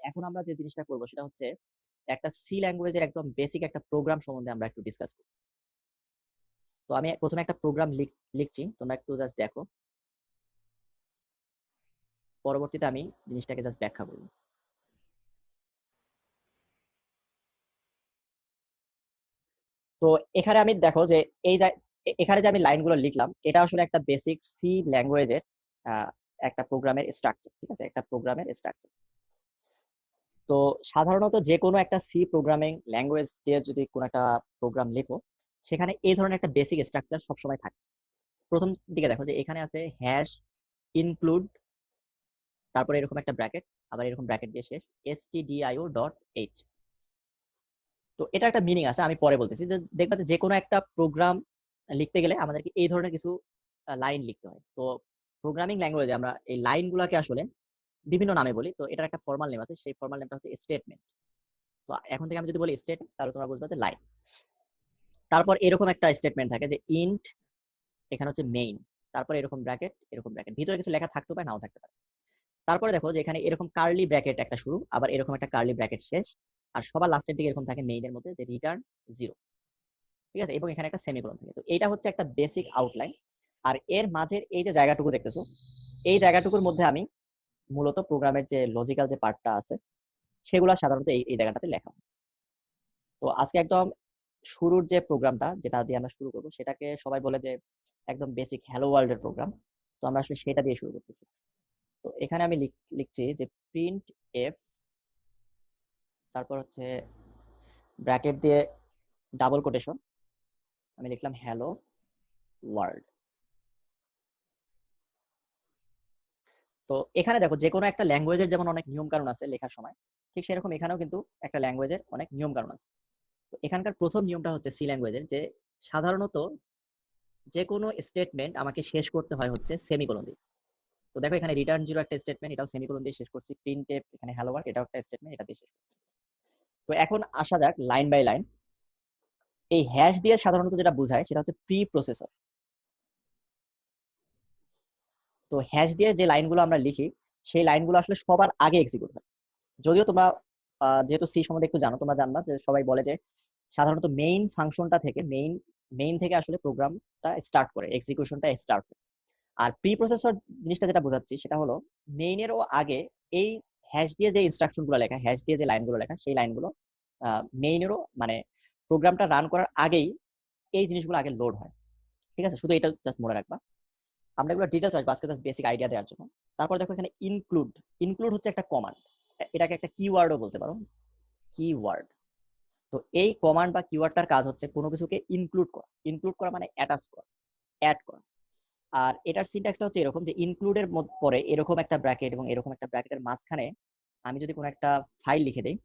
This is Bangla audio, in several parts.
এখন আমরা যে জিনিসটা করবো সেটা হচ্ছে একটা সি ল্যাঙ্গুয়েজের একদম বেসিক একটা প্রোগ্রাম সম্বন্ধে আমরা একটু ডিসকাস করব। তো আমি প্রথমে একটা প্রোগ্রাম লিখছি, তোমরা একটু জাস্ট দেখো, পরবর্তীতে আমি জিনিসটাকে জাস্ট ব্যাখ্যা করবো। তো এখানে আমি দেখো যে এই যে এখানে যে আমি লাইনগুলো লিখলাম, এটা আসলে একটা বেসিক সি ল্যাঙ্গুয়েজের একটা প্রোগ্রামের স্ট্রাকচার। ঠিক আছে, একটা প্রোগ্রামের স্ট্রাকচার। তো সাধারণত যে কোনো একটা সি প্রোগ্রামিং ল্যাঙ্গুয়েজ দিয়ে যদি কোনো একটা প্রোগ্রাম লেখো, সেখানে এই ধরনের একটা বেসিক স্ট্রাকচার সবসময় থাকে। প্রথম দিকে দেখো যে এখানে আছে হ্যাশ, ইনক্লুড, তারপরে এরকম একটা ব্র্যাকেট, আবার এরকম ব্র্যাকেট দিয়ে শেষ, stdio.h। তো এটা একটা মিনিং আছে, আমি পরে বলতেছি। যে দেখবা যে কোনো একটা প্রোগ্রাম লিখতে গেলে আমাদেরকে এই ধরনের কিছু লাইন লিখতে হয়। তো প্রোগ্রামিং ল্যাঙ্গুয়েজে আমরা এই লাইনগুলোকে আসলে বিভিন্ন নামে বলি। তো এটার একটা ফর্মাল নেম আছে, সেই ফর্মাল নেমটা হচ্ছে স্টেটমেন্ট। তো এখন থেকে আমি যদি বলি স্টেট, তাহলে তোমরা বুঝবে যে লাইন। তারপর এরকম একটা স্টেটমেন্ট থাকে যে ইন্ট, এখানে হচ্ছে মেইন, তারপর এরকম ব্র্যাকেট, এরকম ব্র্যাকেট, ভিতরে কিছু লেখা থাকতে পারে, নাও থাকতে পারে। তারপরে দেখো যে এখানে এরকম কার্লি ব্র্যাকেট একটা শুরু, আবার এরকম একটা কার্লি ব্র্যাকেট শেষ, আর সবার লাস্টের দিকে এরকম থাকে মেইনের মধ্যে যে রিটার্ন 0। ঠিক আছে, এবং এখানে একটা সেমিকোলন থাকে। তো এইটা হচ্ছে একটা বেসিক আউটলাইন। আর এর মাঝের এই যে জায়গাটুকু দেখতেছো, এই জায়গাটুকুর মধ্যে আমি মূলত প্রোগ্রামের যে লজিক্যাল যে পার্টটা আছে সেগুলো সাধারণত এই জায়গাটাতে লেখা হয়। তো আজকে একদম শুরুর যে প্রোগ্রামটা যেটা দিয়ে আমরা শুরু করবো, সেটাকে সবাই বলে যে একদম বেসিক হ্যালো ওয়ার্ল্ডের প্রোগ্রাম। তো আমরা আসলে সেটা দিয়ে শুরু করতেছি। তো এখানে আমি লিখছি যে প্রিন্ট এফ, তারপর হচ্ছে ব্র্যাকেট দিয়ে ডাবল কোটেশন, আমি লিখলাম হ্যালো ওয়ার্ল্ড। তো এখানে দেখো যে কোনো একটা ল্যাঙ্গুয়েজের যেমন অনেক নিয়ম কানুন আছে লেখার সময়, ঠিক সেরকম এখানেও কিন্তু একটা ল্যাঙ্গুয়েজের অনেক নিয়ম কানুন আছে। তো এখানকার প্রথম নিয়মটা হচ্ছে সি ল্যাঙ্গুয়েজের যে সাধারণত যে কোনো স্টেটমেন্ট আমাকে শেষ করতে হয় হচ্ছে সেমিকোলন দিয়ে। তো দেখো এখানে রিটার্ন 0 একটা স্টেটমেন্ট, এটাও সেমিকোলন দিয়ে শেষ করছি। প্রিন্ট এফ, এখানে হ্যালো ওয়ার্ল্ড, এটাও একটা স্টেটমেন্ট, এটা দিয়ে শেষ করছি। তো এখন আসা যাক লাইন বাই লাইন। এই হ্যাশ দিয়ে সাধারণত যেটা বোঝায় সেটা হচ্ছে প্রি প্রসেসর। তো হ্যাশ দিয়ে যে লাইনগুলো আমরা লিখি, সেই লাইনগুলো আসলে সবার আগে এক্সিকিউট হয়। যদিও তোমরা যেহেতু সি সম্বন্ধে একটু জানো, তোমরা জানবা যে সবাই বলে যে সাধারণত মেইন ফাংশনটা থেকে মেইন থেকে আসলে প্রোগ্রামটা স্টার্ট করে, এক্সিকিউশনটা স্টার্ট করে। আর প্রি প্রসেসর জিনিসটা যেটা বোঝাচ্ছি সেটা হলো মেইনেরও আগে এই হ্যাশ দিয়ে যে ইনস্ট্রাকশন গুলো লেখা, হ্যাশ দিয়ে যে লাইনগুলো লেখা, সেই লাইনগুলো মেইনেরও মানে প্রোগ্রামটা রান করার আগেই এই জিনিসগুলো আগে লোড হয়। ঠিক আছে, শুধু এটা জাস্ট মনে রাখবা। আমরা এগুলো ডিটেলস আসবো আজকে, জাস্ট বেসিক আইডিয়া দেওয়ার জন্য। তারপর দেখো এখানে ইনক্লুড। ইনক্লুড হচ্ছে একটা কমান্ড, এটাকে একটা কিওয়ার্ডও বলতে পারো, কিওয়ার্ড। তো এই কমান্ড বা কিওয়ার্ডটার কাজ হচ্ছে কোনো কিছুকে ইনক্লুড করা। ইনক্লুড করা মানে অ্যাটাচ করা, অ্যাড করা। আর এটার সিনট্যাক্সটা হচ্ছে এরকম যে ইনক্লুডের পরে এরকম একটা ব্র্যাকেট এবং এরকম একটা ব্র্যাকেটের মাঝখানে আমি যদি কোনো একটা ফাইল লিখে দেই,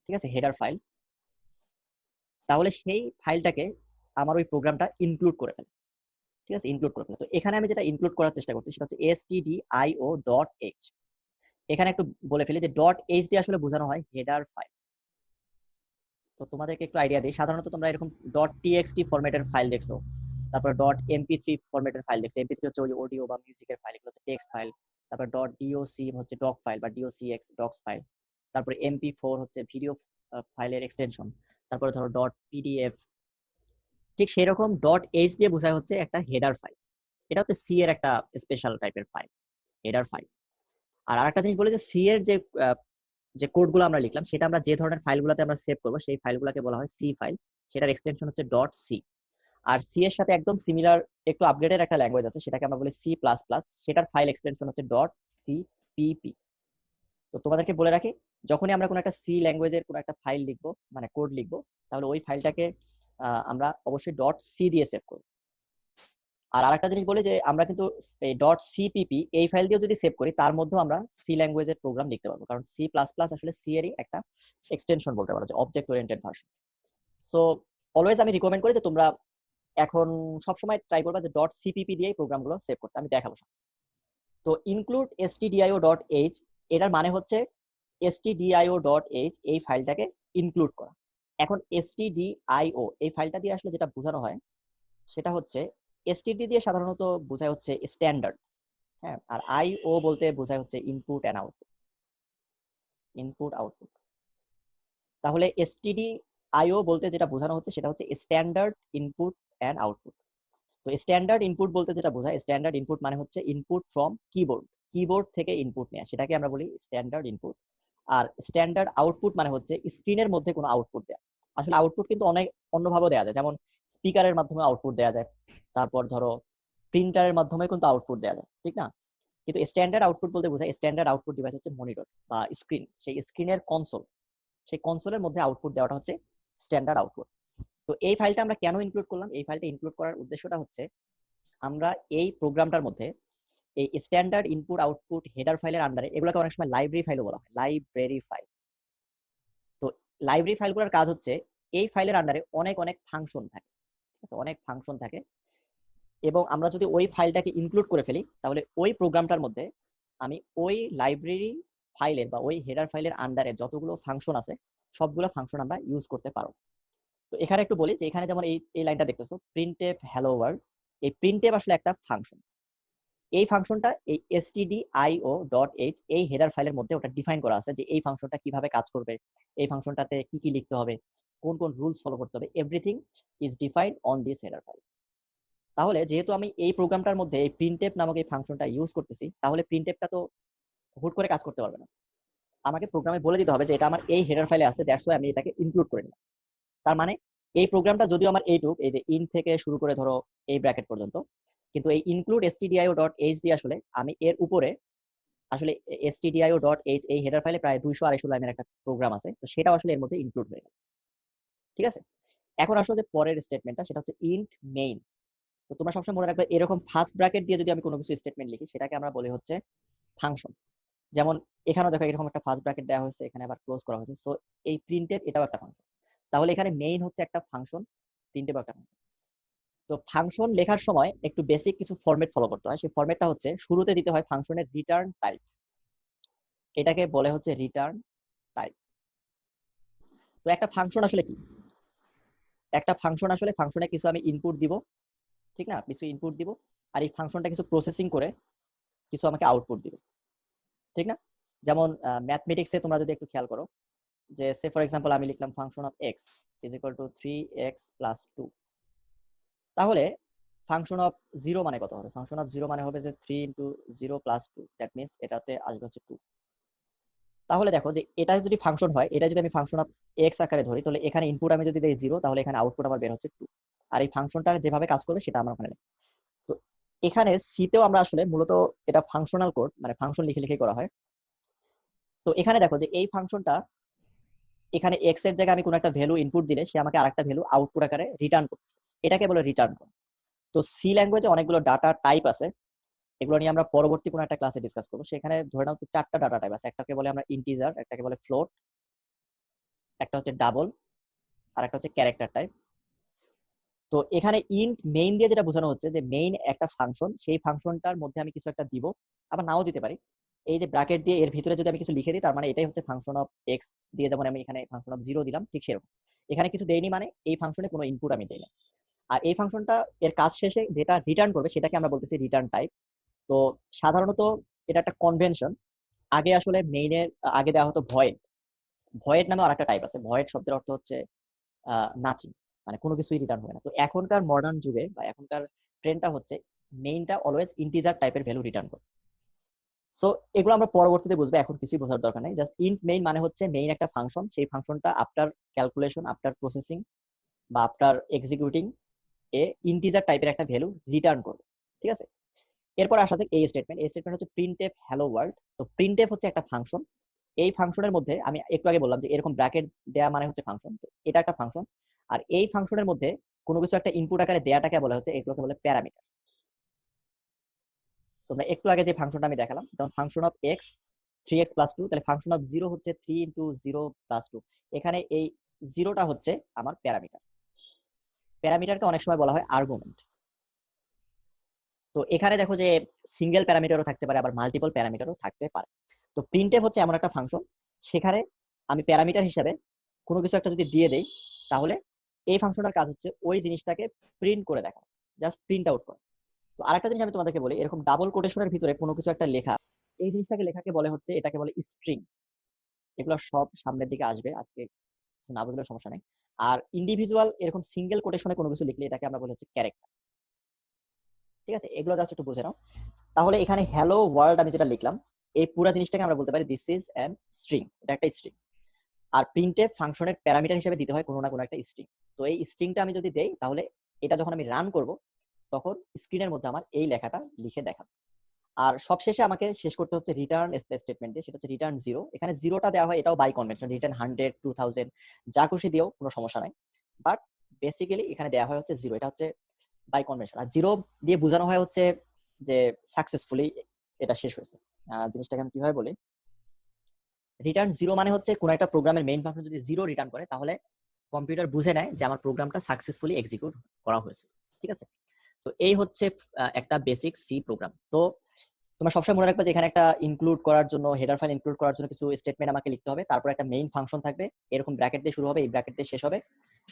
ঠিক আছে, হেডার ফাইল, তাহলে সেই ফাইলটাকে আমার ওই প্রোগ্রামটা ইনক্লুড করে ফেলে। ঠিক আছে, ইনক্লুড করে ফেলে। তো এখানে আমি যেটা ইনক্লুড করার চেষ্টা করছি সেটা হচ্ছে stdio.h। এখানে একটু বলে ফেলি যে ডট এইচ দিয়ে আসলে বোঝানো হয় হেডার ফাইল। তো তোমাদেরকে একটু আইডিয়া দিই, সাধারণত তোমরা এরকম ডট টিএক্সটি ফরম্যাটের ফাইল দেখছো, তারপর ডট এমপি3 ফরম্যাটের ফাইল দেখছো। এমপি3 হচ্ছে ওই অডিও বা মিউজিকের ফাইল, এগুলো হচ্ছে টেক্সট ফাইল। তারপর ডট ডিওসি হচ্ছে ডক ফাইল বা ডিওসিএক্স ডক্স ফাইল। তারপর এমপি4 হচ্ছে ভিডিও ফাইলের এক্সটেনশন। তারপরে ধরো ডট পিডিএফ। ঠিক সেরকম ডট এইচ দিয়ে বোঝায় হচ্ছে একটা হেডার ফাইল। এটা হচ্ছে সি এর একটা স্পেশাল টাইপের ফাইল, হেডার ফাইল। আর আরেকটা জিনিস বলে যে সি এর যে যে কোডগুলো আমরা লিখলাম, সেটা আমরা যে ধরনের ফাইলগুলোতে আমরা সেভ করবো সেই ফাইলগুলোকে বলা হয় সি ফাইল। সেটার এক্সটেনশন হচ্ছে ডট সি। আর সি এর সাথে একদম সিমিলার একটু আপডেটেড একটা ল্যাঙ্গুয়েজ আছে, সেটাকে আমরা বলি সি প্লাস প্লাস। সেটার ফাইল এক্সটেনশন হচ্ছে ডট সিপিপি। তো তোমাদেরকে বলে রাখি, যখনই আমরা কোনো একটা সি ল্যাঙ্গুয়েজের কোনো একটা ফাইল লিখবো, মানে কোড লিখবো, তাহলে ওই ফাইলটাকে আমরা অবশ্যই ডট সি দিয়ে সেভ করবো। আর আরেকটা জিনিস বলি যে আমরা কিন্তু এই ডট সিপিপি এই ফাইল দিয়ে যদি সেভ করি, তার মধ্যেও আমরা সি ল্যাঙ্গুয়েজের প্রোগ্রাম লিখতে পারবো, কারণ সি প্লাস প্লাস আসলে সি এরই একটা এক্সটেনশন বলতে পারো, যে object oriented version. So always আমি রিকমেন্ড করি যে তোমরা এখন সবসময় ট্রাই করবা যে ডট সিপিপি দিয়েই প্রোগ্রামগুলো সেভ করতে। আমি দেখাবো। তো ইনক্লুড stdio.h, এটার মানে হচ্ছে stdio.h এই ফাইলটাকে ইনক্লুড করা। এখন stdio এই ফাইলটা দিয়ে আসলে যেটা বোঝানো হয় সেটা হচ্ছে std দিয়ে সাধারণত বোঝায় হচ্ছে স্ট্যান্ডার্ড। হ্যাঁ, আর আইও বলতে বোঝায় হচ্ছে input and output. Input output. তাহলে এসটিডি আইও বলতে যেটা বোঝানো হচ্ছে সেটা হচ্ছে স্ট্যান্ডার্ড ইনপুট অ্যান্ড আউটপুট। তো স্ট্যান্ডার্ড ইনপুট বলতে যেটা বোঝায়, স্ট্যান্ডার্ড ইনপুট মানে হচ্ছে ইনপুট ফ্রম কিবোর্ড, কিবোর্ড থেকে ইনপুট নেওয়া, সেটাকে আমরা বলি স্ট্যান্ডার্ড ইনপুট। আর স্ট্যান্ডার্ড আউটপুট মানে হচ্ছে স্ক্রিনের মধ্যে কোনো আউটপুট দেওয়া। আসলে আউটপুট কিন্তু অনেক অন্যভাবে দেওয়া যায়, যেমন স্পিকারের মাধ্যমে আউটপুট দেওয়া যায়, তারপর ধরো প্রিন্টারের মাধ্যমে কিন্তু আউটপুট দেওয়া যায়, ঠিক না? কিন্তু স্ট্যান্ডার্ড আউটপুট বলতে বোঝায় স্ট্যান্ডার্ড আউটপুট ডিভাইস হচ্ছে মনিটর বা স্ক্রিন, সেই স্ক্রিনের কনসোল, সেই কনসোলের মধ্যে আউটপুট দেওয়াটা হচ্ছে স্ট্যান্ডার্ড আউটপুট। তো এই ফাইলটা আমরা কেন ইনক্লুড করলাম? এই ফাইলটা ইনক্লুড করার উদ্দেশ্যটা হচ্ছে আমরা এই প্রোগ্রামটার মধ্যে এই স্ট্যান্ডার্ড ইনপুট আউটপুট হেডার ফাইলের আন্ডারে, এগুলোকে অনেক সময় লাইব্রেরি ফাইলও বলা হয়, লাইব্রেরি ফাইল। তো লাইব্রেরি ফাইলগুলোর কাজ হচ্ছে এই ফাইলের আন্ডারে অনেক অনেক ফাংশন থাকে, ঠিক আছে, অনেক ফাংশন থাকে। এবং আমরা যদি ওই ফাইলটাকে ইনক্লুড করে ফেলি তাহলে ওই প্রোগ্রামটার মধ্যে আমি ওই লাইব্রেরি ফাইলের বা ওই হেডার ফাইলের আন্ডারে যতগুলো ফাংশন আছে সবগুলো ফাংশন আমরা ইউজ করতে পারবো। তো এখানে একটু বলি যে এখানে যেমন এই লাইনটা দেখতেছো, প্রিন্টএফ হ্যালো ওয়ার্ল্ড, এই প্রিন্টএফ আসলে একটা ফাংশন। এই ফাংশনটা এই stdio.h এই হেডার ফাইলের মধ্যে ওটা ডিফাইন করা আছে যে এই ফাংশনটা কিভাবে কাজ করবে, এই ফাংশনটাতে কি কি লিখতে হবে, কোন কোন রুলস ফলো করতে হবে, everything is defined on this header file. তাহলে যেহেতু আমি এই প্রোগ্রামটার মধ্যে এই প্রিন্টএফ নামক এই ফাংশনটা ইউজ করতেছি, তাহলে প্রিন্টএফটা তো হুট করে কাজ করতে পারবে না, আমাকে প্রোগ্রামে বলে দিতে হবে যে এটা আমার এই হেডার ফাইলে আছে, দ্যাটস ওয়াই আমি এটাকে ইনক্লুড করে নিলাম। তার মানে এই প্রোগ্রামটা যদিও আমার এইটুক, এই যে ইন থেকে শুরু করে ধরো এই ব্র্যাকেট পর্যন্ত, কিন্তু এই ইনক্লুড stdio.h দিয়ে আসলে আমি এর উপরে আসলে stdio.h এই হেডার ফাইলে প্রায় 200-250 লাইনের একটা প্রোগ্রাম আছে, তো সেটাও আসলে এর মধ্যে ইনক্লুড হয়ে গেল, ঠিক আছে? এখন আসলে যে পরের স্টেটমেন্টটা সেটা হচ্ছে ইন্ট মেইন। তো তোমরা সবসময় মনে রাখবে এরকম ফার্স্ট ব্র্যাকেট দিয়ে যদি আমি কোনো কিছু স্টেটমেন্ট লিখি সেটাকে আমরা বলি হচ্ছে ফাংশন। যেমন এখানেও দেখো এরকম একটা ফার্স্ট ব্র্যাকেট দেওয়া হয়েছে, এখানে আবার ক্লোজ করা হয়েছে, সো এই প্রিন্টের এটাও একটা ফাংশন। তাহলে এখানে মেইন হচ্ছে একটা ফাংশন, প্রিন্টের একটা ফাংশন। তো ফাংশন লেখার সময় একটু বেসিক কিছু ফরম্যাট ফলো করতে হয়, সেই ফরম্যাটটা হচ্ছে শুরুতে দিতে হয় ফাংশনের রিটার্ন টাইপ, এটাকে বলে হচ্ছে রিটার্ন টাইপ। তো একটা ফাংশন আসলে কি? একটা ফাংশন আসলে ফাংশনে কিছু আমি ইনপুট দিব, ঠিক না, কিছু ইনপুট দিব, আর এই ফাংশনটা কিছু প্রসেসিং করে কিছু আমাকে আউটপুট দিবে, ঠিক না? যেমন ম্যাথমেটিক্সে তোমরা যদি একটু খেয়াল করো যে সে ফর এক্সাম্পল আমি লিখলাম function of x is equal to 3x plus 2, তাহলে ফাংশন অফ জিরো মানে কত হবে? ফাংশন অফ জিরো মানে হবে যে 3 ইন্টু 0 প্লাস 2, দ্যাট মিনস এটাতে আসবে হচ্ছে 2। তাহলে দেখো যে এটা যদি ফাংশন হয়, এটা যদি আমি ফাংশন অফ এক্স আকারে ধরি, তাহলে এখানে ইনপুট আমি যদি দেই 0, তাহলে এখানে আউটপুট আমার বের হচ্ছে 2। আর এই ফাংশনটা যেভাবে কাজ করবে সেটা আমার ওখানে নেই। তো এখানে সিতেও আমরা আসলে মূলত এটা ফাংশনাল কোড, মানে ফাংশন লিখে লিখে করা হয়। তো এখানে দেখো যে এই ফাংশনটা এখানে এক্স এর জায়গায় আমি কোনো একটা ভ্যালু ইনপুট দিলে সে আমাকে আরেকটা ভ্যালু আউটপুট আকারে রিটার্ন করতেছে, এটাকে বলে রিটার্ন করা। তো সি ল্যাঙ্গুয়েজে অনেকগুলো ডাটা টাইপ আছে, এগুলো নিয়ে আমরা পরবর্তী কোনো একটা ক্লাসে ডিসকাস করবো। সেখানে ধরে নাও 4টা ডাটা টাইপ আছে, একটাকে বলে আমরা ইন্টিজার, একটাকে বলে ফ্লোট, একটা হচ্ছে ডাবল, আর একটা হচ্ছে ক্যারেক্টার টাইপ। তো এখানে ইন্ট মেইন দিয়ে যেটা বোঝানো হচ্ছে যে মেইন একটা ফাংশন, সেই ফাংশনটার মধ্যে আমি কিছু একটা দিব, আবার নাও দিতে পারি। এই যে ব্র্যাকেট দিয়ে এর ভিতরে যদি আমি কিছু লিখে দিই, তার মানে এটাই হচ্ছে ফাংশন অফ এক্স দিয়ে, যেমন আমি এখানে ফাংশন অফ 0 দিলাম, ঠিক সেরকম এখানে কিছু দেইনি, মানে এই ফাংশনে কোনো ইনপুট আমি দেই না। আর এই ফাংশনটা এর কাজ শেষে যেটা রিটার্ন করবে সেটাকে আমরা বলতেছি রিটার্ন টাইপ। তো সাধারণত এটা একটা কনভেনশন, আগে আসলে মেইনের আগে দেওয়া হতো ভয়েড, ভয়েড নামে আরেকটা টাইপ আছে। ভয়েড শব্দের অর্থ হচ্ছে নাথিং, মানে কোনো কিছুই রিটার্ন হয় না। তো এখনকার মডার্ন যুগে বা এখনকার ট্রেন্ডটা হচ্ছে মেইনটা অলওয়েজ ইন্টিজার টাইপের ভ্যালু রিটার্ন করে। সো এগুলো আমরা পরবর্তীতে বুঝবো, এখন কিছুই বোঝার দরকার নেই। জাস্ট ইন্ট মেইন মানে হচ্ছে মেইন একটা ফাংশন, সেই ফাংশনটা আফটার ক্যালকুলেশন, আফটার প্রসেসিং বা আফটার এক্সিকিউটিং এ ইন্টিজার টাইপের একটা ভ্যালু রিটার্ন করবে, ঠিক আছে? এরপর আসা যাক এই স্টেটমেন্ট। এই স্টেটমেন্ট হচ্ছে প্রিন্টএফ হ্যালো ওয়ার্ল্ড। তো প্রিন্টএফ হচ্ছে একটা ফাংশন, এই ফাংশনের মধ্যে আমি একটু আগে বললাম যে এরকম ব্র্যাকেট দেয়া মানে হচ্ছে ফাংশন, তো এটা একটা ফাংশন। আর এই ফাংশনের মধ্যে কোনো কিছু একটা ইনপুট আকারে দেয়াটাকে বলা হচ্ছে, এগুলোকে বলে প্যারামিটার। তোমরা একটু আগে যে ফাংশনটা আমি দেখালাম, যেমন function of x 3x plus 2, তাহলে ফাংশন অফ 0 হচ্ছে 3 ইন্টু 0 প্লাস 2, এখানে এই 0টা হচ্ছে আমার প্যারামিটার। প্যারামিটারকে অনেক সময় বলা হয় আর্গুমেন্ট। তো এখানে দেখো যে সিঙ্গেল প্যারামিটারও থাকতে পারে, আবার মাল্টিপল প্যারামিটারও থাকতে পারে। তো প্রিন্টএফ হচ্ছে এমন একটা ফাংশন, সেখানে আমি প্যারামিটার হিসাবে কোনো কিছু একটা যদি দিয়ে দেই, তাহলে এই ফাংশনটার কাজ হচ্ছে ওই জিনিসটাকে প্রিন্ট করে দেখা, জাস্ট প্রিন্ট আউট করা। তো আরেকটা জিনিস আমি তোমাদেরকে বলি, এরকম ডাবল কোটেশনের ভিতরে কোনো কিছু একটা লেখা, এই জিনিসটাকে লেখাকে বলে হচ্ছে, এটাকে বলে স্ট্রিং। এগুলো সব সামনের দিকে আসবে, আজকে কিছু না বুঝলে সমস্যা নেই। আর ইন্ডিভিজুয়াল এরকম সিঙ্গেল কোটেশনে কোনো কিছু লিখলে এটাকে আমরা বলি হচ্ছে ক্যারেক্টার। ঠিক আছে, এগুলো জাস্ট একটু বুঝে নাও। তাহলে এখানে হ্যালো ওয়ার্ল্ড আমি যেটা লিখলাম, এই পুরো জিনিসটাকে আমরা বলতে পারি দিস ইজ অ্যান স্ট্রিং, এটা একটা স্ট্রিং। আর প্রিন্টএফ ফাংশনের প্যারামিটার হিসেবে দিতে হয় কোনো না কোনো একটা স্ট্রিং। তো এই স্ট্রিংটা আমি যদি দেই, তাহলে এটা যখন আমি রান করব, তখন স্ক্রিনের মধ্যে আমার এই লেখাটা লিখে দেখাবে। আর সবশেষে আমাকে শেষ করতে হচ্ছে রিটার্ন স্টেটমেন্ট দিয়ে, সেটা হচ্ছে রিটার্ন 0। এখানে 0টা দেওয়া হয়, এটাও বাই কনভেনশন, রিটার্ন 100, 2000 যা খুশি দিও, কোনো সমস্যা নাই। বাট বেসিক্যালি এখানে দেওয়া হয় হচ্ছে 0, এটা হচ্ছে বাই কনভেনশন। আর 0 দিয়ে বোঝানো হয় হচ্ছে যে সাকসেসফুলি এটা শেষ হয়েছে। জিনিসটাকে আমি কিভাবে বলি, রিটার্ন 0 মানে হচ্ছে কোনো একটা প্রোগ্রামের মেইন ফাংশন যদি 0 রিটার্ন করে, তাহলে কম্পিউটার বুঝে নেয় যে আমার প্রোগ্রামটা সাকসেসফুলি এক্সিকিউট করা হয়েছে। ঠিক আছে, তো এই হচ্ছে একটা বেসিক সি প্রোগ্রাম। তো তোমরা সবসময় মনে রাখবে যে এখানে একটা ইনক্লুড করার জন্য, হেডার ফাইল ইনক্লুড করার জন্য কিছু স্টেটমেন্ট আমাকে লিখতে হবে। তারপর একটা মেইন ফাংশন থাকবে, এরকম ব্র্যাকেট দিয়ে শুরু হবে, এই ব্র্যাকেট দিয়ে শেষ হবে।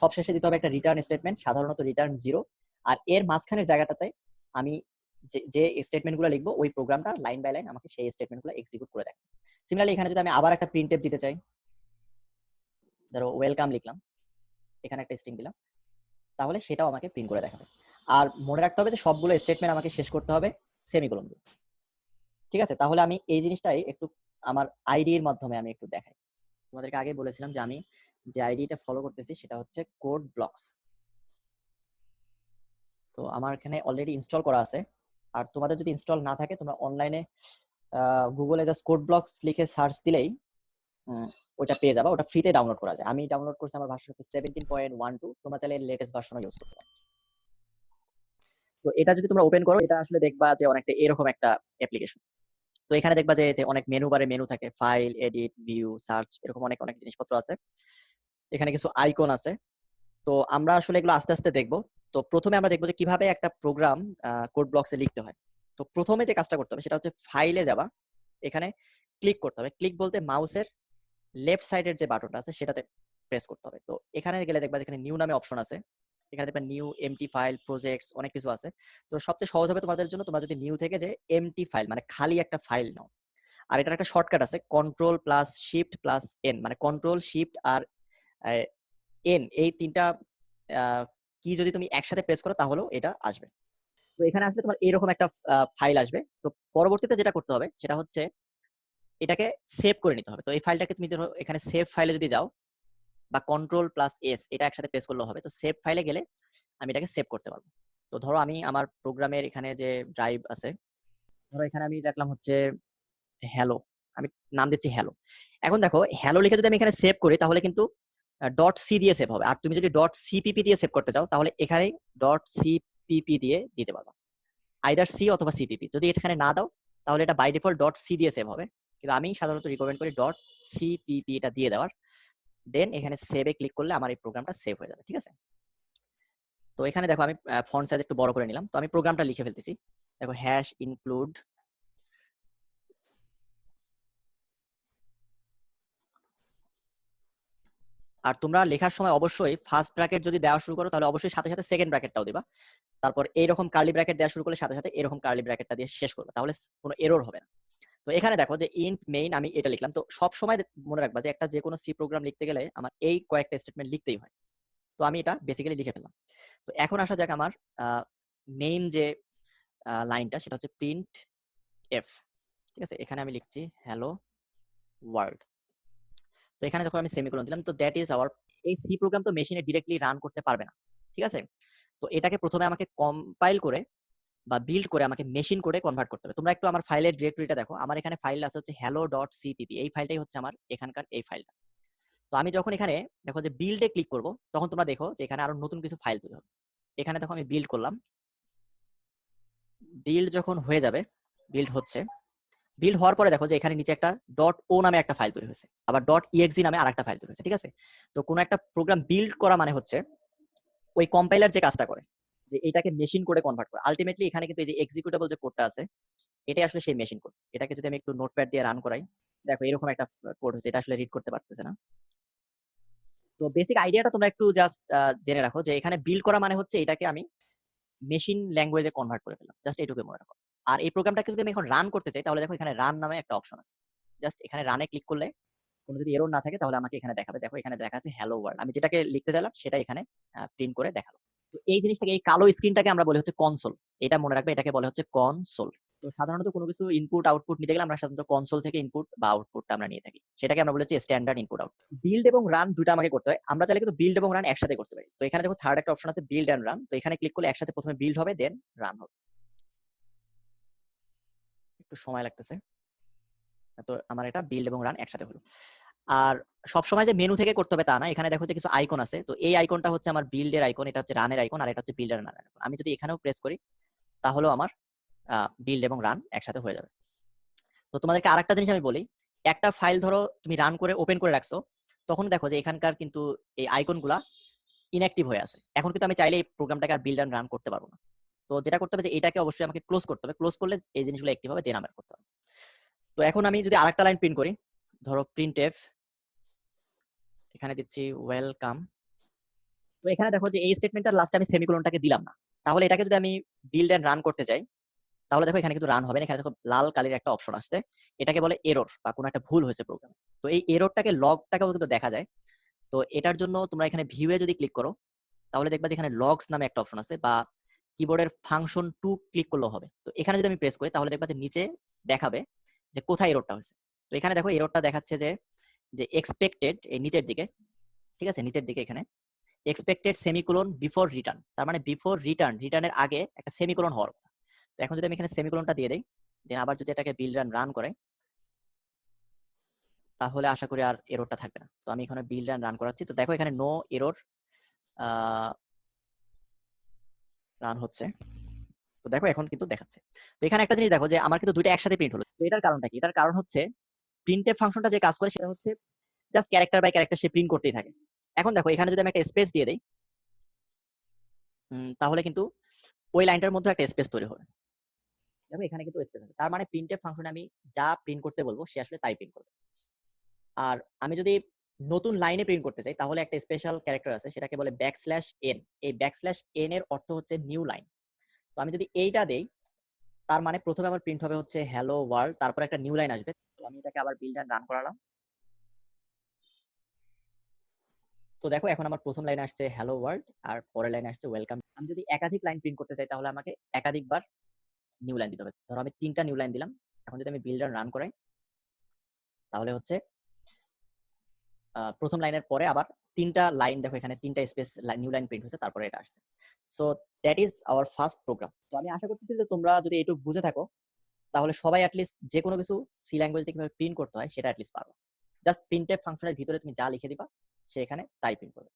সব শেষে দিতে হবে একটা রিটার্ন স্টেটমেন্ট, সাধারণত রিটার্ন 0। আর এর মাঝখানের জায়গাটাতে আমি যে স্টেটমেন্টগুলো লিখবো, ওই প্রোগ্রামটা লাইন বাই লাইন আমাকে সেই স্টেটমেন্টগুলো এক্সিকিউট করে দেয়। সিমিলারলি এখানে যদি আমি আবার একটা প্রিন্টএফ দিতে চাই, ধরো ওয়েলকাম লিখলাম, এখানে একটা স্ট্রিং দিলাম, তাহলে সেটাও আমাকে প্রিন্ট করে দেখাবে। আর মনে রাখতে হবে যে সবগুলো স্টেটমেন্ট আমাকে শেষ করতে হবে সেমিকোলন দিয়ে। ঠিক আছে, তাহলে আমি এই জিনিসটাই একটু আমার আইডির মাধ্যমে আমি একটু দেখাই। তোমাদেরকে আগে বলেছিলাম যে আমি যে আইডিটা ফলো করতেছি সেটা হচ্ছে কোড ব্লকস। তো আমার এখানে অলরেডি ইনস্টল করা আছে। আর তোমাদের যদি ইনস্টল না থাকে, তোমরা অনলাইনে গুগলে জাস্ট কোড ব্লকস লিখে সার্চ দিলেই ওটা পেয়ে যাবা। ওটা ফ্রিতে ডাউনলোড করা যায়। আমি ডাউনলোড করছি, আমার ভার্সন হচ্ছে 17.12। তোমরা চাইলে লেটেস্ট ভার্সনও ইউজ করতে পারো। তো এটা যদি তোমরা ওপেন করো, এটা আসলে দেখবা যে অনেকটা এরকম একটা অ্যাপ্লিকেশন। তো এখানে দেখবা যে অনেক মেনু বারে মেনু থাকে, ফাইল, এডিট, ভিউ, সার্চ, এরকম অনেক অনেক জিনিসপত্র আছে। এখানে কিছু আইকন আছে। তো আমরা আসলে এগুলো আস্তে আস্তে দেখবো। তো প্রথমে আমরা দেখবো যে কিভাবে একটা প্রোগ্রাম কোড ব্লকসে লিখতে হয়। তো প্রথমে যে কাজটা করতে হবে সেটা হচ্ছে ফাইলে যাবা, এখানে ক্লিক করতে হবে। ক্লিক বলতে মাউসের লেফট সাইডের যে বাটনটা আছে সেটাতে প্রেস করতে হবে। তো এখানে গেলে দেখবা যেখানে নিউ নামে অপশন আছে, এখানে দেখবা নিউ, এমটি ফাইল, প্রজেক্টস, অনেক কিছু আছে। তো সবচেয়ে সহজ হবে তোমাদের জন্য, তোমরা যদি নিউ থেকে যে এমটি ফাইল মানে খালি একটা ফাইল নাও। আর এটার একটা শর্টকাট আছে, control plus shift plus N, মানে কন্ট্রোল শিফট আর এন, এই তিনটা কি যদি তুমি একসাথে প্রেস করো তাহলেও এটা আসবে। তো এখানে আসলে তোমার এরকম একটা ফাইল আসবে। তো পরবর্তীতে যেটা করতে হবে সেটা হচ্ছে এটাকে সেভ করে নিতে হবে। তো এই ফাইলটাকে তুমি ধরো এখানে সেভ ফাইলে যদি যাও, বা কন্ট্রোল প্লাস এস এটা একসাথে প্রেস করলেও হবে। তো সেভ ফাইলে গেলে আমি এটাকে সেভ করতে পারবো। তো ধরো আমি আমার প্রোগ্রামের এখানে যে ড্রাইভ আছে, ধরো এখানে আমি রাখলাম হচ্ছে হ্যালো, আমি নাম দিচ্ছি হ্যালো। এখন দেখো হ্যালো লিখে যদি আমি এখানে সেভ করি, তাহলে কিন্তু ডট সি দিয়ে সেভ হবে। আর তুমি যদি ডট সিপিপি দিয়ে সেভ করতে চাও, তাহলে এখানেই ডট সিপিপি দিয়ে দিতে পারবা, আইদার সি অথবা সিপিপি। যদি এখানে না দাও, তাহলে এটা বাই ডিফল্ট ডট সি দিয়ে সেভ হবে। কিন্তু আমি সাধারণত রিকমেন্ড করি ডট সিপিপি এটা দিয়ে দেওয়ার। দেন এখানে সেভে ক্লিক করলে আমার এই প্রোগ্রামটা সেভ হয়ে যাবে। ঠিক আছে, তো এখানে দেখো আমি ফন্ট সাইজ একটু বড় করে নিলাম। তো আমি প্রোগ্রামটা লিখে ফেলতেছি। দেখো হ্যাশ ইনক্লুড, আর তোমরা লেখার সময় অবশ্যই ফার্স্ট ব্র্যাকেট যদি দেওয়া শুরু করো, তাহলে অবশ্যই সাথে সাথে সেকেন্ড ব্র্যাকেটটাও দিবা। তারপর এইরকম কার্লি ব্র্যাকেট দেওয়া শুরু করলে সাথে সাথে এরকম কার্লি ব্র্যাকেটটা দিয়ে শেষ করবে, তাহলে কোনো এরর হবে না। তো এখানে দেখো যে ইন্ট মেইন আমি এটা লিখলাম। তো সব সময় মনে রাখবা যে একটা যে কোনো সি প্রোগ্রাম লিখতে গেলে আমার এই কয়েকটা স্টেটমেন্ট লিখতেই হয়। তো আমি এটা বেসিক্যালি লিখে ফেললাম। তো এখন আসা যাক আমার মেইন যে লাইনটা, সেটা হচ্ছে প্রিন্ট এফ। ঠিক আছে, এখানে আমি লিখছি হ্যালো ওয়ার্ল্ড। তো এখানে দেখো আমি সেমিকোলন দিলাম। তো দ্যাট ইজ আওয়ার, এই সি প্রোগ্রাম তো মেশিনে ডিরেক্টলি রান করতে পারবে না। ঠিক আছে, তো এটাকে প্রথমে আমাকে কম্পাইল করে বা বিল্ড করে আমাকে মেশিন করে কনভার্ট করতে হবে। তোমরা একটু আমার ফাইলের ডিরেক্টরিটা দেখো, আমার এখানে ফাইল আছে হচ্ছে hello.cpp, এই ফাইলটাই হচ্ছে আমার এখানকার এই ফাইলটা। তো আমি যখন এখানে দেখো যে বিল্ডে ক্লিক করব, তখন তোমরা দেখো যে এখানে আরো নতুন কিছু ফাইল তৈরি হবে। এখানে দেখো আমি বিল্ড করলাম, বিল্ড যখন হয়ে যাবে, বিল্ড হচ্ছে, বিল্ড হওয়ার পরে দেখো যে এখানে নিচে একটা ডট ও নামে একটা ফাইল তৈরি হয়েছে, আবার ডট ইএক্সি নামে আরেকটা ফাইল তৈরি হয়েছে। ঠিক আছে, তো কোনো একটা প্রোগ্রাম বিল্ড করা মানে হচ্ছে ওই কম্পাইলার যে কাজটা করে, যে এটাকে মেশিন কোডে কনভার্ট করে। আলটিমেটলি এখানে কিন্তু এই যে এক্সিকিউটেবল যে কোডটা আছে, এটাই আসলে সেই মেশিন কোড। এটাকে যদি আমি একটু নোটপ্যাড দিয়ে রান করাই, দেখো এরকম একটা কোড হচ্ছে, এটা আসলে রিড করতে পারতেছে না। তো বেসিক আইডিয়াটা তোমরা একটু জাস্ট জেনে রাখো যে এখানে বিল্ড করা মানে হচ্ছে এটাকে আমি মেশিন ল্যাঙ্গুয়েজে কনভার্ট করে ফেললাম, জাস্ট এইটুকু মনে রাখো। আর এই প্রোগ্রামটাকে যদি আমি এখন রান করতে চাই, তাহলে দেখো এখানে রান নামে একটা অপশন আছে, জাস্ট এখানে রানে ক্লিক করলে কোনো যদি এরর না থাকে তাহলে আমাকে এখানে দেখাবে। দেখো এখানে লেখা আছে হ্যালো ওয়ার্ল্ড। আমি যেটাকে লিখতে চাইলাম সেটা এখানে প্রিন্ট করে দেখালো। তো এই জিনিসটাকে, এই কালো স্ক্রিনটাকে আমরা বলি হচ্ছে কনসোল। এটা মনে রাখবে, এটাকে বলে হচ্ছে কনসোল। তো সাধারণত কোনো কিছু ইনপুট আউটপুট নিতে গেলে আমরা সাধারণত কনসোল থেকে ইনপুট বা আউটপুটটা আমরা নিয়ে থাকি। সেটাকে আমরা বলেছি স্ট্যান্ডার্ড ইনপুট আউট। বিল্ড এবং রান দুটো আমাকে করতে হয়। আমরা চাইলে কিন্তু বিল্ড এবং রান একসাথে করতে পারি। তো এখানে দেখো থার্ড একটা অপশন আছে বিল্ড এন্ড রান। তো এখানে ক্লিক করলে একসাথে প্রথমে বিল্ড হবে, দেন রান হবে। একটু সময় লাগতেছে। তো আমার এটা বিল্ড এবং রান একসাথে হলো। আর সবসময় যে মেনু থেকে করতে হবে তা না। এখানে দেখো যে কিছু আইকন আছে। তো এই আইকনটা হচ্ছে আমার বিল্ডের আইকন, এটা হচ্ছে রানের আইকন, আর এটা হচ্ছে বিল্ড এন্ড রানের আইকন। আমি যদি এখানেও প্রেস করি তাহলেও আমার বিল্ড এবং রান একসাথে হয়ে যাবে। তো তোমাদেরকে আরেকটা জিনিস আমি বলি, একটা ফাইল ধরো তুমি রান করে ওপেন করে রাখছো, তখন দেখো যে এখানকার কিন্তু এই আইকনগুলা ইনঅ্যাক্টিভ হয়ে আছে। এখন কিন্তু আমি চাইলে এই প্রোগ্রামটাকে আর বিল্ড এন্ড রান করতে পারবো না। তো যেটা করতে হবে যে এটাকে অবশ্যই আমাকে ক্লোজ করতে হবে। ক্লোজ করলে এই জিনিসগুলো অ্যাক্টিভ হবে, দেন আমার করতে হবে। তো এখন আমি যদি আরেকটা লাইন প্রিন্ট করি, ধরো প্রিন্টএফ, এখানে দিচ্ছি ওয়েলকাম। তো এখানে দেখো যে এই স্টেটমেন্টটার লাস্টে আমি সেমিকোলনটাকে দিলাম না। তাহলে এটাকে যদি আমি বিল্ড এন্ড রান করতে চাই তাহলে দেখো এখানে কিন্তু রান হবে না। এখানে দেখো লাল কালির একটা অপশন আসছে, এটাকে বলে এরর বা কোনো একটা ভুল হয়েছে প্রোগ্রামে। তো এই এররটাকে লগটাকেও কিন্তু দেখা যায়। তো এটার জন্য তোমরা এখানে ভিউয়ে যদি ক্লিক করো তাহলে দেখবা যে এখানে লগস নামে একটা অপশন আছে, বা কিবোর্ডের ফাংশন 2 ক্লিক করলেও হবে। তো এখানে যদি আমি প্রেস করি তাহলে দেখবা যে নিচে দেখাবে যে কোথায় এররটা হয়েছে। তো এখানে দেখো এররটা দেখাচ্ছে যে যে এক্সপেক্টেড, এই নিচের দিকে, ঠিক আছে, নিচের দিকে এখানে এক্সপেক্টেড সেমিকোলন বিফোর রিটার্ন। তার মানে বিফোর রিটার্ন, রিটার্নের আগে একটা সেমিকোলন হওয়ার কথা। তো এখন যদি আমি এখানে সেমিকোলনটা দিয়ে দেই, দেন আবার যদি এটাকে বিল্ড এন্ড রান করে তাহলে আশা করি আর এররটা থাকবে না। তো আমি এখানে বিল্ড এন্ড রান করাচ্ছি। তো দেখো এখানে নো এরর রান হচ্ছে। তো দেখো এখন কিন্তু দেখাচ্ছে। তো এখানে একটা জিনিস দেখো যে আমার কিন্তু দুইটা একসাথে প্রিন্ট হলো। তো এটার কারণটা কি? এটার কারণ হচ্ছে প্রিন্টএফ ফাংশনটা যে কাজ করে সেটা হচ্ছে জাস্ট ক্যারেক্টার বাই ক্যারেক্টার সে প্রিন্ট করতেই থাকে। এখন দেখো এখানে যদি আমি একটা স্পেস দিয়ে দেই তাহলে কিন্তু ওই লাইনটার মধ্যে একটা স্পেস তৈরি হবে। দেখো এখানে কিন্তু স্পেস আছে, তার মানে প্রিন্টএফ ফাংশনে আমি যা প্রিন্ট করতে বলবো সে আসলে তাই প্রিন্ট করবে। আর আমি যদি নতুন লাইনে প্রিন্ট করতে চাই তাহলে একটা স্পেশাল ক্যারেক্টার আছে, সেটাকে বলে ব্যাকস্ল্যাশ এন। এই ব্যাকস্ল্যাশ এন এর অর্থ হচ্ছে নিউ লাইন। তো আমি যদি এইটা দেই তার মানে প্রথমে আমার প্রিন্ট হবে হচ্ছে হ্যালো ওয়ার্ল্ড, তারপর একটা নিউ লাইন আসবে। তো আমি এটাকে আবার বিল্ড এন্ড রান করালাম। তো দেখো এখন আমার প্রথম লাইনে আসছে হ্যালো ওয়ার্ল্ড, আর পরের লাইনে আসছে ওয়েলকাম। আমি যদি একাধিক লাইন প্রিন্ট করতে চাই তাহলে আমাকে একাধিকবার নিউ লাইন দিতে হবে। ধরো আমি 3টা নিউ লাইন দিলাম। এখন যদি আমি বিল্ড এন্ড রান করাই তাহলে হচ্ছে প্রথম লাইনের পরে আবার 3টা লাইন, দেখো এখানে 3টা স্পেস নিউ লাইন প্রিন্ট হচ্ছে, তারপরে এটা আসছে। So that is our first program. তো আমি আশা করতেছি যে তোমরা যদি এইটুকু বুঝে থাকো তাহলে সবাই অ্যাটলিস্ট যে কোনো কিছু সি ল্যাঙ্গুয়েজ দিয়ে কিভাবে প্রিন্ট করতে হয় সেটা অ্যাটলিস্ট পারো। জাস্ট প্রিন্টএফ ফাংশনের ভিতরে তুমি যা লিখে দিবা সে এখানে তাই প্রিন্ট করবে।